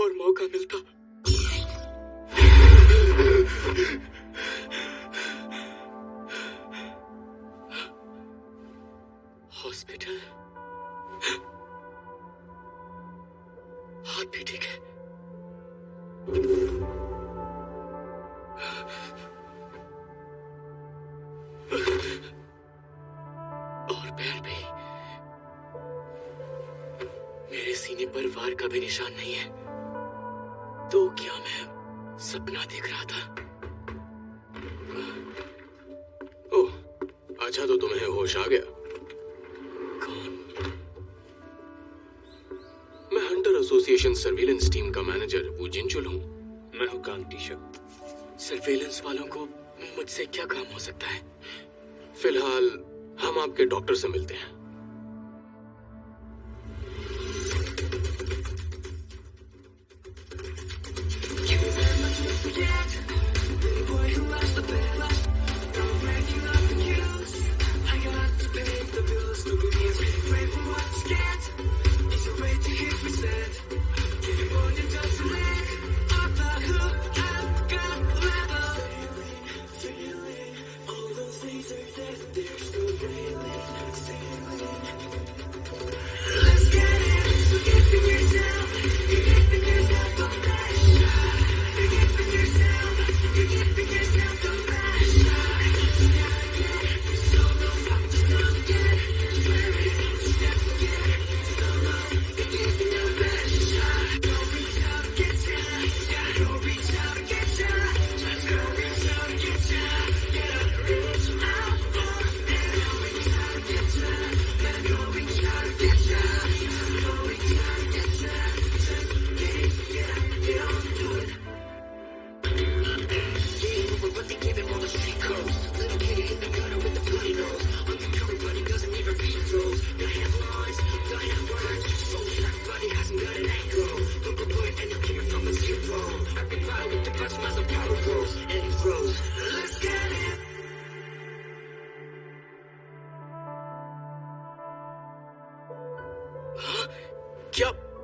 और मौका मिलता। हॉस्पिटल, हाथ भी ठीक है। और पैर भी। मेरे सीने पर वार का भी निशान नहीं है। तो क्या मैं सपना देख रहा था? ओह, अच्छा तो तुम्हें होश आ गया। कौन? मैं हंटर एसोसिएशन सर्विलेंस टीम का मैनेजर वू जिनचुल हूँ। मैं हूँ कांग टीशक। सर्वेलेंस वालों को मुझसे क्या काम हो सकता है? फिलहाल हम आपके डॉक्टर से मिलते हैं।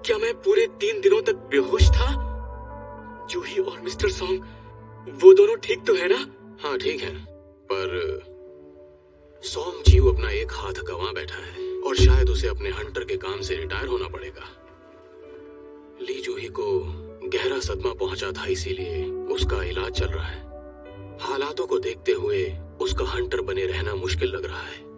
क्या मैं पूरे 3 दिनों तक बेहोश था? जूही और मिस्टर सॉन्ग, वो दोनों ठीक तो है ना? हाँ ठीक है, पर सॉन्ग जीव अपना एक हाथ गंवा बैठा है और शायद उसे अपने हंटर के काम से रिटायर होना पड़ेगा। ली जूही को गहरा सदमा पहुंचा था, इसीलिए उसका इलाज चल रहा है। हालातों को देखते हुए उसका हंटर बने रहना मुश्किल लग रहा है।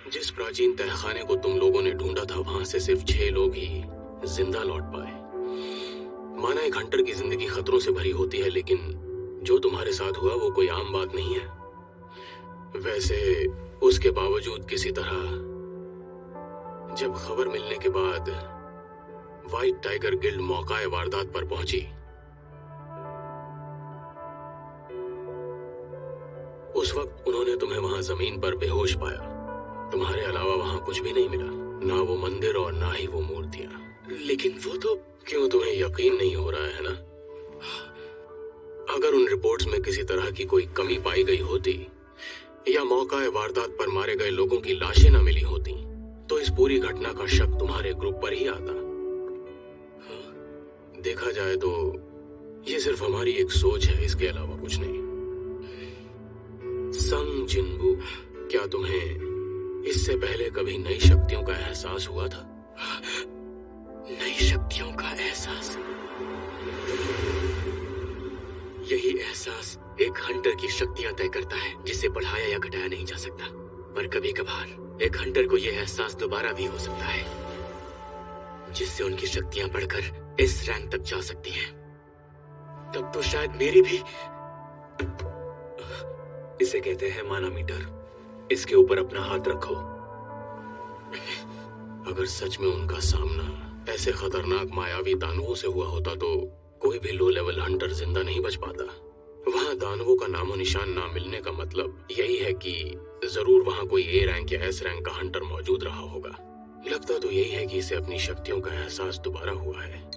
जिस प्राचीन तहखाने को तुम लोगों ने ढूंढा था, वहां से सिर्फ 6 लोग ही जिंदा लौट पाए। माना एक हंटर की जिंदगी खतरों से भरी होती है, लेकिन जो तुम्हारे साथ हुआ वो कोई आम बात नहीं है। वैसे उसके बावजूद किसी तरह जब खबर मिलने के बाद व्हाइट टाइगर गिल्ड मौकाए वारदात पर पहुंची, उस वक्त उन्होंने तुम्हें वहां जमीन पर बेहोश पाया। तुम्हारे अलावा वहां कुछ भी नहीं मिला, ना वो मंदिर और ना ही वो मूर्तियां। लेकिन वो तो... क्यों तुम्हें यकीन नहीं हो रहा है ना? अगर उन रिपोर्ट्स में किसी तरह की कोई कमी पाई गई होती या मौका वारदात पर मारे गए लोगों की लाशें न मिली होती, तो इस पूरी घटना का शक तुम्हारे ग्रुप पर ही आता। देखा जाए तो ये सिर्फ हमारी एक सोच है, इसके अलावा कुछ नहीं। संग जिनवू, क्या तुम्हें इससे पहले कभी नई शक्तियों का एहसास हुआ था? नई शक्तियों का एहसास? यही एहसास एक हंटर की शक्तियां तय करता है, जिसे बढ़ाया या घटाया नहीं जा सकता। पर कभी कभार एक हंटर को यह एहसास दोबारा भी हो सकता है, जिससे उनकी शक्तियां बढ़कर इस रैंक तक जा सकती हैं। तब तो शायद मेरी भी... इसे कहते हैं मानामीटर। इसके ऊपर अपना हाथ रखो। अगर सच में उनका सामना ऐसे खतरनाक मायावी दानवों से हुआ होता, तो कोई भी लो लेवल हंटर जिंदा नहीं बच पाता। वहां दानवों का नामो निशान ना मिलने का मतलब यही है कि जरूर वहां कोई ए रैंक या एस रैंक का हंटर मौजूद रहा होगा। लगता तो यही है कि इसे अपनी शक्तियों का एहसास दोबारा हुआ है।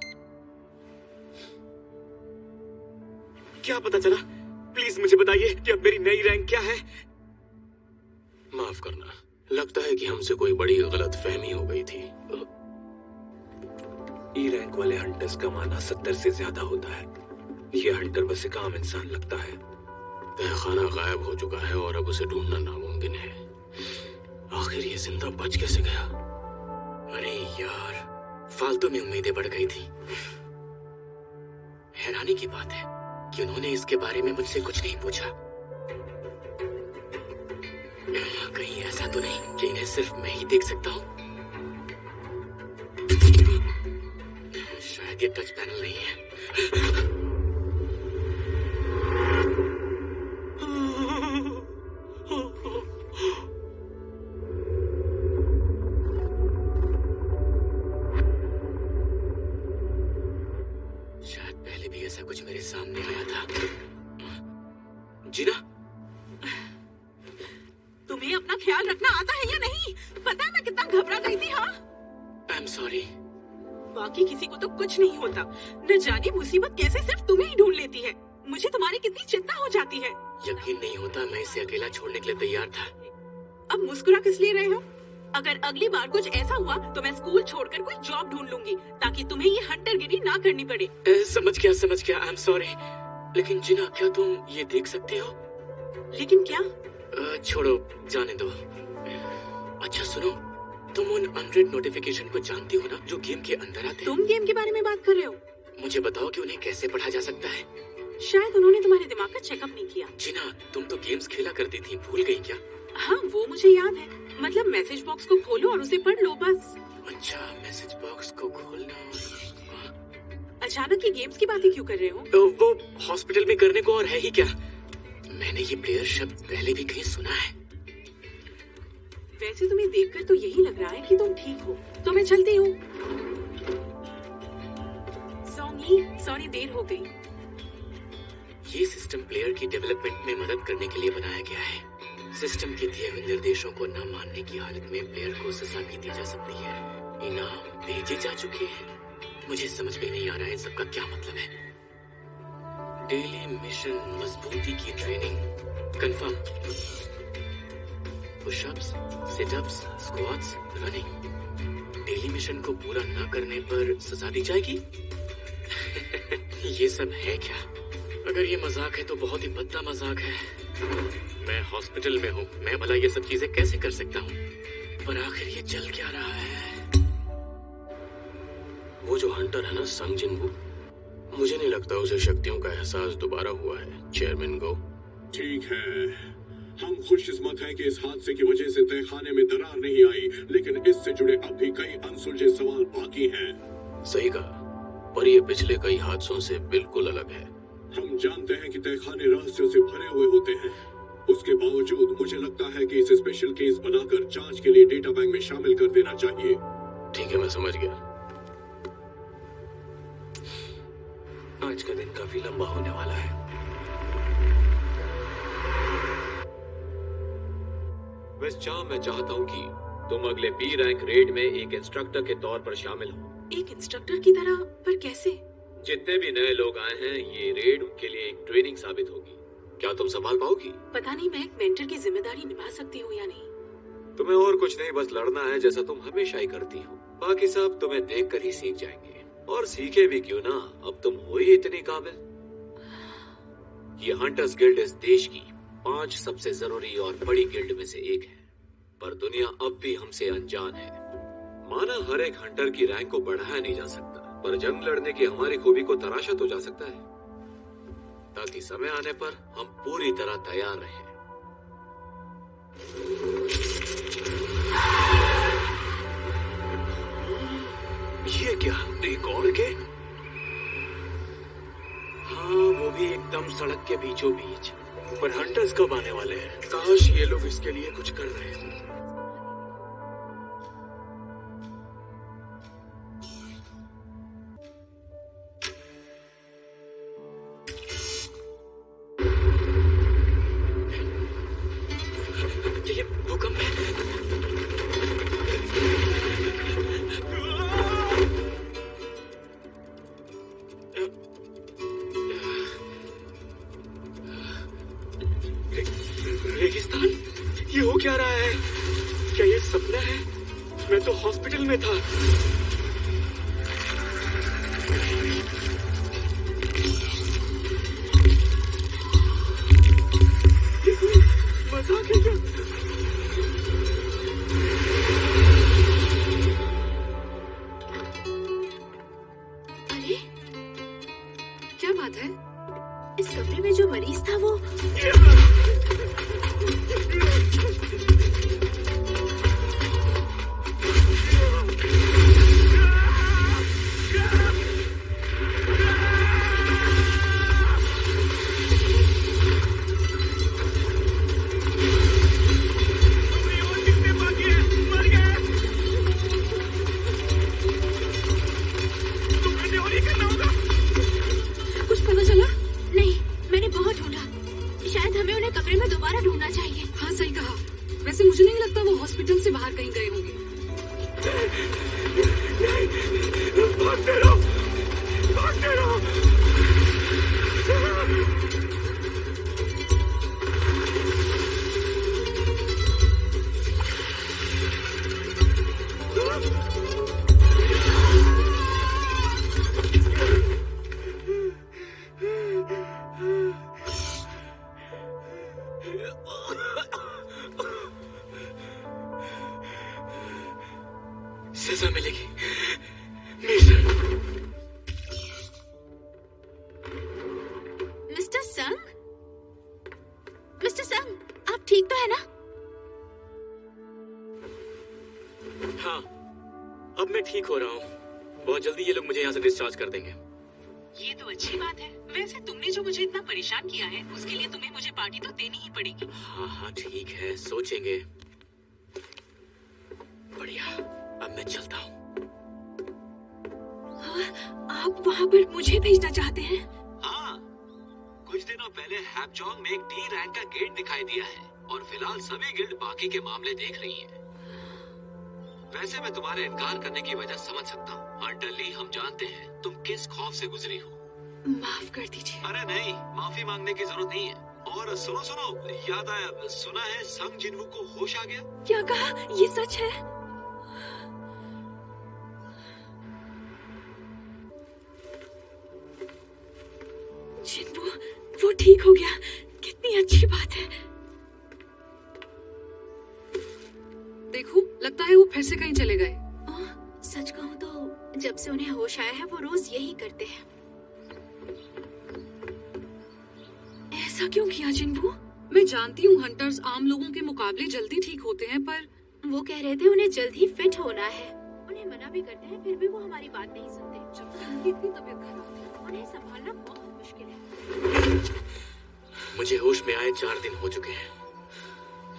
क्या पता चला? प्लीज मुझे बताइए कि अब मेरी नई रैंक क्या है। माफ करना, लगता है कि हमसे कोई बड़ी गलतफहमी हो गई थी। ई रैंक वाले हंटर्स का माना 70 से ज्यादा होता है। ये हंटर बस एक आम इंसान लगता है। तहखाना गायब हो चुका है और अब उसे ढूंढना नामुमकिन है। आखिर ये जिंदा बच कैसे गया? अरे यार, फालतू में उम्मीदें बढ़ गई थी। हैरानी की बात है कि उन्होंने इसके बारे में मुझसे कुछ नहीं पूछा। कहीं ऐसा तो नहीं कि इन्हें सिर्फ मैं ही देख सकता हूँ? शायद ये टच पैनल नहीं है। शायद पहले भी ऐसा कुछ मेरे सामने आया था। जीना, तुम्हें अपना ख्याल रखना आता है या नहीं? पता है मैं कितना घबरा गई थी। हाँ, आई एम सॉरी। बाकी किसी को तो कुछ नहीं होता, न जाने मुसीबत कैसे सिर्फ तुम्हें ही ढूंढ लेती है। मुझे तुम्हारी कितनी चिंता हो जाती है। यकीन नहीं होता मैं इसे अकेला छोड़ने के लिए तैयार था। अब मुस्कुरा किस लिए रहे हो? अगर अगली बार कुछ ऐसा हुआ तो मैं स्कूल छोड़कर कोई जॉब ढूंढ लूंगी ताकि तुम्हें ये हंटरगिरी ना करनी पड़े। समझ गया। I am sorry. लेकिन जीना, क्या तुम ये देख सकते हो? लेकिन क्या? छोड़ो, जाने दो। अच्छा सुनो, तुम उन अनरेड नोटिफिकेशन को जानती हो ना, जो गेम के अंदर आते हैं? तुम गेम के बारे में बात कर रहे हो? मुझे बताओ कि उन्हें कैसे पढ़ा जा सकता है। शायद उन्होंने तुम्हारे दिमाग का चेकअप नहीं किया। जीना, तुम तो गेम्स खेला करती थी, भूल गई क्या? हाँ, वो मुझे याद है। मतलब मैसेज बॉक्स को खोलो और उसे पढ़ लो, बस। अच्छा, मैसेज बॉक्स को खोलना। अचानक ये गेम्स की बातें क्यों कर रहे हो? वो हॉस्पिटल में करने को और है ही क्या? मैंने ये प्लेयर शब्द पहले भी कहीं सुना है। वैसे तुम्हें देखकर तो यही लग रहा है कि तुम ठीक हो, तो मैं चलती हूँ। सॉरी, देर हो गई। ये सिस्टम प्लेयर की डेवलपमेंट में मदद करने के लिए बनाया गया है। सिस्टम के दिए हुए निर्देशों को न मानने की हालत में प्लेयर को सजा भी दी जा सकती है। इनाम भेजे जा चुके हैं। मुझे समझ में नहीं आ रहा है इन सबका क्या मतलब है। डेली मिशन, मजबूती की training, confirm. Pushups, sit-ups, squats, running. Daily mission को पूरा न करने पर सजा दी जाएगी। ये सब है क्या? अगर ये मजाक है तो बहुत ही भद्दा मजाक है। मैं हॉस्पिटल में हूँ, मैं भला ये सब चीजें कैसे कर सकता हूँ? पर आखिर ये चल क्या रहा है? वो जो हंटर है ना, संग जिनवू, मुझे नहीं लगता उसे शक्तियों का एहसास दोबारा हुआ है। चेयरमैन गो। ठीक है, हम खुशकिस्मत हैं कि इस हादसे की वजह से तहखाने में दरार नहीं आई, लेकिन इससे जुड़े अब भी कई अनसुलझे सवाल बाकी हैं। सही कहा, पर ये पिछले कई हादसों से बिल्कुल अलग है। हम जानते हैं कि तहखाने रहस्यों से भरे हुए होते हैं। उसके बावजूद मुझे लगता है कि इसे स्पेशल केस बनाकर जांच के लिए डेटा बैंक में शामिल कर देना चाहिए। ठीक है, मैं समझ गया। आज का दिन काफी लंबा होने वाला है। वैसे चाह मैं चाहता हूँ कि तुम अगले बी रैंक रेड में एक इंस्ट्रक्टर के तौर पर शामिल हो। एक इंस्ट्रक्टर की तरह? पर कैसे? जितने भी नए लोग आए हैं, ये रेड उनके लिए एक ट्रेनिंग साबित होगी। क्या तुम संभाल पाओगी? पता नहीं मैं एक मेंटर की जिम्मेदारी निभा सकती हूँ या नहीं। तुम्हें और कुछ नहीं, बस लड़ना है जैसा तुम हमेशा ही करती हो। बाकी सब तुम्हें देखकर ही सीख जाएंगे। और सीखे भी क्यों ना, अब तुम हो ही इतनी काबिल। ये हंटर्स गिल्ड इस देश की 5 सबसे जरूरी और बड़ी गिल्ड में से एक है, पर दुनिया अब भी हमसे अनजान है। माना हर एक हंटर की रैंक को बढ़ाया नहीं जा सकता, पर जंग लड़ने की हमारी खूबी को तराशा तो जा सकता है, ताकि समय आने पर हम पूरी तरह तैयार रहें। ये क्या, रिकॉर्ड के? हाँ, वो भी एकदम सड़क के बीचों बीच। पर हंटर्स कब आने वाले हैं? काश ये लोग इसके लिए कुछ कर रहे हैं। ये भूकंप है। रेगिस्तान, ये हो क्या रहा है? क्या मैं तो हॉस्पिटल में था। ये कोई मजाक है क्या? अरे क्या बात है? इस कमरे में जो मरीज था वो कुछ पता चला? नहीं, मैंने बहुत ढूंढा। शायद हमें उन्हें कमरे में दोबारा ढूंढना चाहिए। हाँ सही कहा। वैसे मुझे नहीं लगता वो हॉस्पिटल से बाहर कहीं गए होंगे। भागते रहो, भागते रहो। सजा मिलेगी मिस्टर। मिस्टर संग? मिस्टर संग, आप ठीक तो है ना? हाँ, अब मैं ठीक हो रहा हूँ। बहुत जल्दी ये लोग मुझे यहाँ से डिस्चार्ज कर देंगे। ये तो अच्छी बात है। वैसे तुमने जो मुझे इतना परेशान किया है उसके लिए तुम्हें मुझे पार्टी तो देनी ही पड़ेगी। हाँ हाँ ठीक है, सोचेंगे। बढ़िया, अब मैं चलता हूँ। आप वहाँ पर मुझे भेजना चाहते हैं? हाँ, कुछ दिनों पहले हैपजोंग में एक डी रैंक का गेट दिखाई दिया है और फिलहाल सभी गिल्ड बाकी के मामले देख रही हैं। वैसे मैं तुम्हारे इनकार करने की वजह समझ सकता हूँ। हंटर ली, हम जानते हैं तुम किस खौफ से गुजरी हो। माफ कर दीजिए। अरे नहीं, माफी मांगने की जरूरत नहीं है। और सुनो सुनो, याद आया, सुना है संग जिनवू को होश आ गया। क्या कहा? ये सच है? जिन्वू, वो ठीक हो गया। कितनी अच्छी बात है। देखो, लगता है वो फिर से कहीं चले गए। सच कहूँ तो जब से उन्हें होश आया है वो रोज यही करते हैं। ऐसा क्यों किया जिन्वू? मैं जानती हूँ हंटर्स आम लोगों के मुकाबले जल्दी ठीक होते हैं, पर वो कह रहे थे उन्हें जल्द ही फिट होना है। उन्हें मना भी करते हैं फिर भी वो हमारी बात नहीं सुनते। जब तक उनकी इतनी तबीयत खराब थी। उन्हें संभालना बहुत मुश्किल है। मुझे होश में आए 4 दिन हो चुके हैं।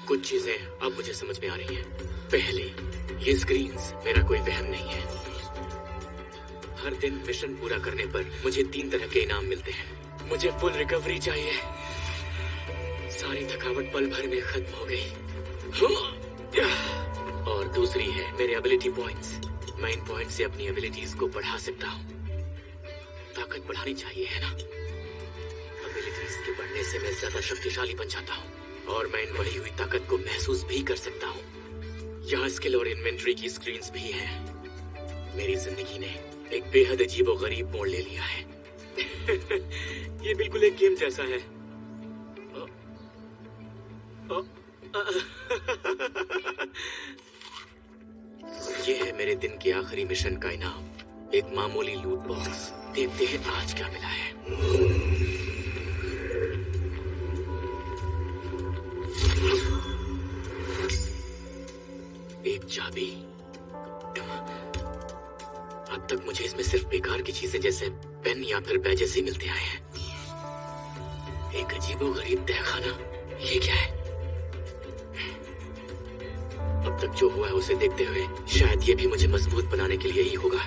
कुछ चीजें अब मुझे समझ में आ रही हैं। पहले, ये स्क्रीन्स मेरा कोई वहम नहीं है। हर दिन मिशन पूरा करने पर मुझे 3 तरह के इनाम मिलते हैं। मुझे फुल रिकवरी चाहिए। सारी थकावट पल भर में खत्म हो गई। और दूसरी है मेरे एबिलिटी पॉइंट्स। मैं इन पॉइंट से अपनी एबिलिटीज को बढ़ा सकता हूँ। ताकत बढ़ानी चाहिए, है ना? एबिलिटीज के बढ़ने से मैं ज्यादा शक्तिशाली बन जाता हूँ और मैं इन बढ़ी हुई ताकत को महसूस भी कर सकता हूँ। यहाँ स्किल और इन्वेंट्री की स्क्रीन्स भी हैं। मेरी जिंदगी ने एक बेहद अजीब और गरीब मोड़ ले लिया है। ये बिल्कुल एक गेम जैसा है। ये है मेरे दिन के आखिरी मिशन का इनाम, एक मामूली लूट बॉक्स। देखते हैं आज क्या मिला है। एक चाबी। अब तक मुझे इसमें सिर्फ बेकार की चीजें जैसे पेन या फिर बैजेस ही मिलते आए हैं। एक अजीबोगरीब तहखाना। ये क्या है? अब तक जो हुआ है उसे देखते हुए शायद ये भी मुझे मजबूत बनाने के लिए ही होगा।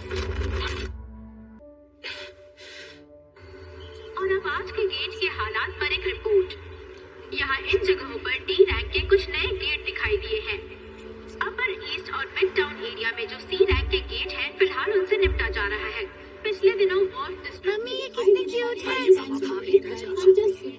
और अब आज के गेट के हालात पर एक रिपोर्ट। यहाँ इन जगहों पर डी रैंक के कुछ नए गेट दिखाई दिए हैं। अपर ईस्ट और मिड टाउन एरिया में जो सी रैंक के गेट हैं, फिलहाल उनसे निपटा जा रहा है। पिछले दिनों वॉल्ट डिस्ट्रिक्ट में ये किसने किया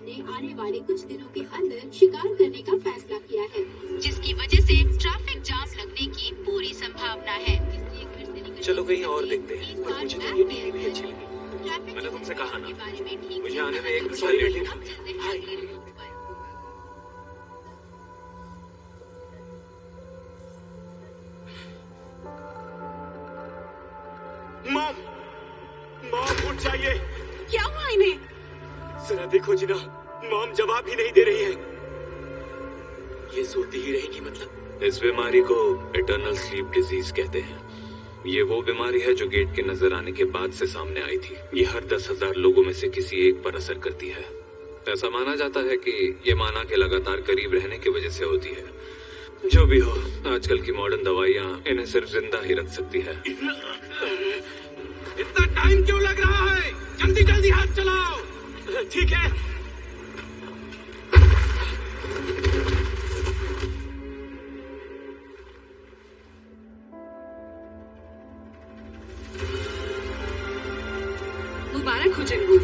ने आने वाले कुछ दिनों के अंदर शिकार करने का फैसला किया है, जिसकी वजह से ट्रैफिक जाम लगने की पूरी संभावना संभावना है, इसलिए घर से निकलने चलो कहीं और से देखते हैं। इस पर बार मुझे तो मैप ये में टीवी भी अच्छी लगी। ट्रैफिक मैंने तुमसे कहा ना, के बारे में ठीक मुझे से आने में एक पता साल लेट चलेगा। हुआ। अब चलते हैं अगले रिपोर्ट पर। मॉम, मॉम उठ जाइए। क्या हुआ इन्हें? जरा देखो जिना, मॉम जवाब ही नहीं दे रही है। ये सोती ही रहेंगी मतलब? इस बीमारी को इटर्नल स्लीप डिजीज कहते हैं। ये वो बीमारी है जो गेट के नजर आने के बाद से सामने आई थी। ये हर 10,000 लोगों में से किसी एक पर असर करती है। ऐसा माना जाता है कि ये माना के लगातार करीब रहने की वजह से होती है। जो भी हो, आजकल की मॉडर्न दवाइयाँ इन्हें सिर्फ जिंदा ही रख सकती है। इतना टाइम क्यों लग रहा है? जल्दी जल्दी हाथ चलाओ। ठीक है। मुबारक हो जिन्गू।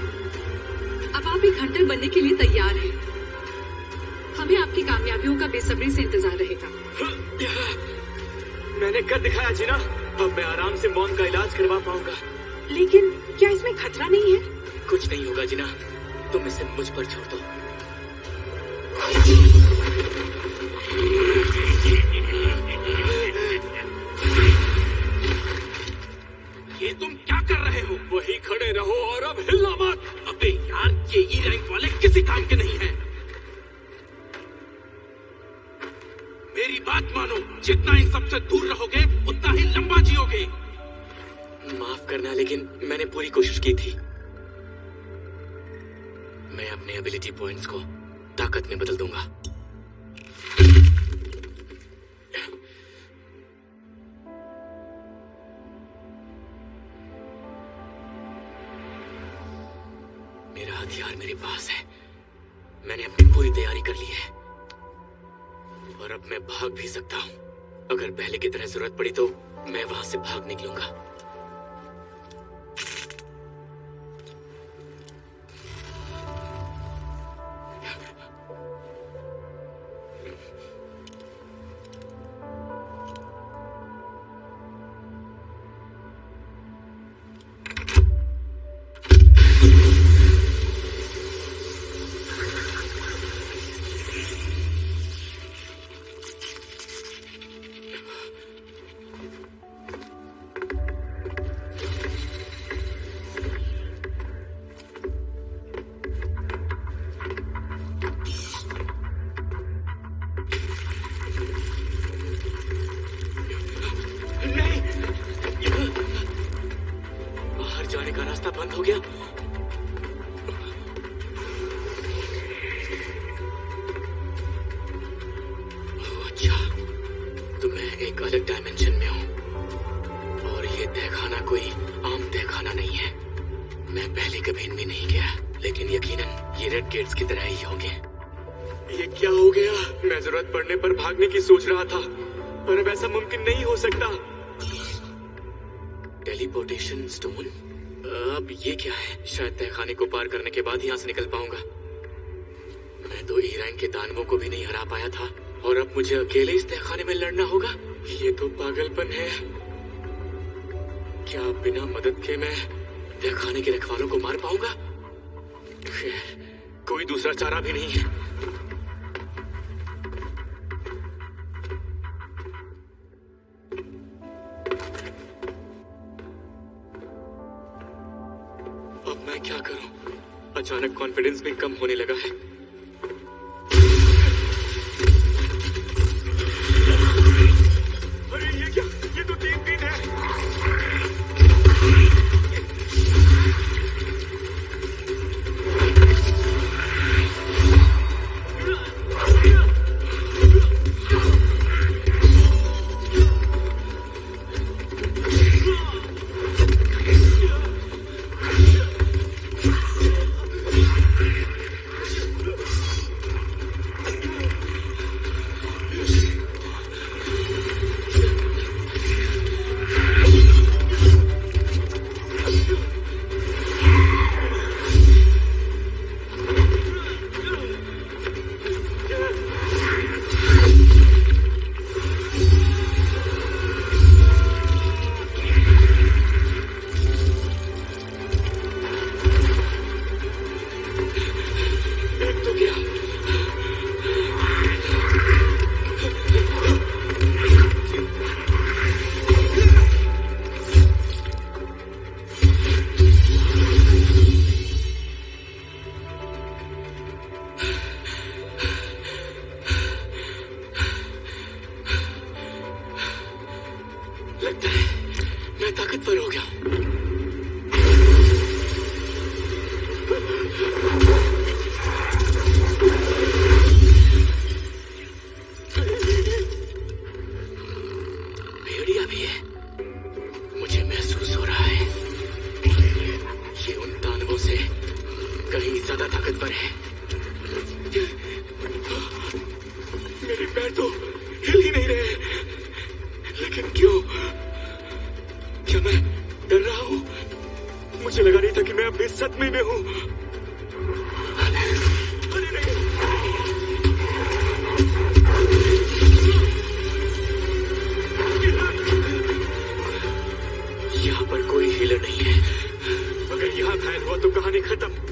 अब आप एक हंटर बनने के लिए तैयार हैं। हमें आपकी कामयाबियों का बेसब्री से इंतजार रहेगा। मैंने कर दिखाया जीना। अब मैं आराम से मॉम का इलाज करवा पाऊंगा। लेकिन क्या इसमें खतरा नहीं है? कुछ नहीं होगा जीना, तुम इसे मुझ पर छोड़ दो। ये तुम क्या कर रहे हो? वही खड़े रहो और अब हिलना मत। अबे यार, ये ई रैंक वाले किसी काम के नहीं हैं। मेरी बात मानो, जितना इन सबसे दूर रहोगे उतना ही लंबा जियोगे। माफ करना, लेकिन मैंने पूरी कोशिश की थी। मैं अपने एबिलिटी पॉइंट्स को ताकत में बदल दूंगा। मेरा हथियार मेरे पास है। मैंने अपनी पूरी तैयारी कर ली है और अब मैं भाग भी सकता हूं। अगर पहले की तरह जरूरत पड़ी तो मैं वहां से भाग निकलूंगा। जाने का रास्ता बंद हो गया। अच्छा, तो मैं एक अलग डायमेंशन में हूँ और ये तहखाना कोई आम तहखाना नहीं है। मैं पहले कभी इनमें नहीं गया, लेकिन यकीनन ये रेड गेट्स की तरह ही होंगे। ये क्या हो गया? मैं जरूरत पड़ने पर भागने की सोच रहा था, पर अब ऐसा मुमकिन नहीं हो सकता। Teleportation stone? अब ये क्या है? शायद तहखाने को पार करने के बाद यहाँ से निकल पाऊंगा। मैं तो ई रैंक के दानवों को भी नहीं हरा पाया था और अब मुझे अकेले इस तहखाने में लड़ना होगा। ये तो पागलपन है। क्या बिना मदद के मैं तहखाने के रखवालों को मार पाऊंगा? खैर, कोई दूसरा चारा भी नहीं है। अब मैं क्या करूं? अचानक कॉन्फिडेंस भी कम होने लगा है। अरे ये क्या? ये तो 3-3 है। ज्यादा ताकतवर है। मेरे पैर तो हिल ही नहीं रहे, लेकिन क्यों? क्या मैं डर रहा हूँ? मुझे लगा नहीं था कि मैं अपने सदमे में हूँ। अरे नहीं। यहाँ पर कोई हीलर नहीं है। अगर यहाँ घायल हुआ तो कहानी खत्म।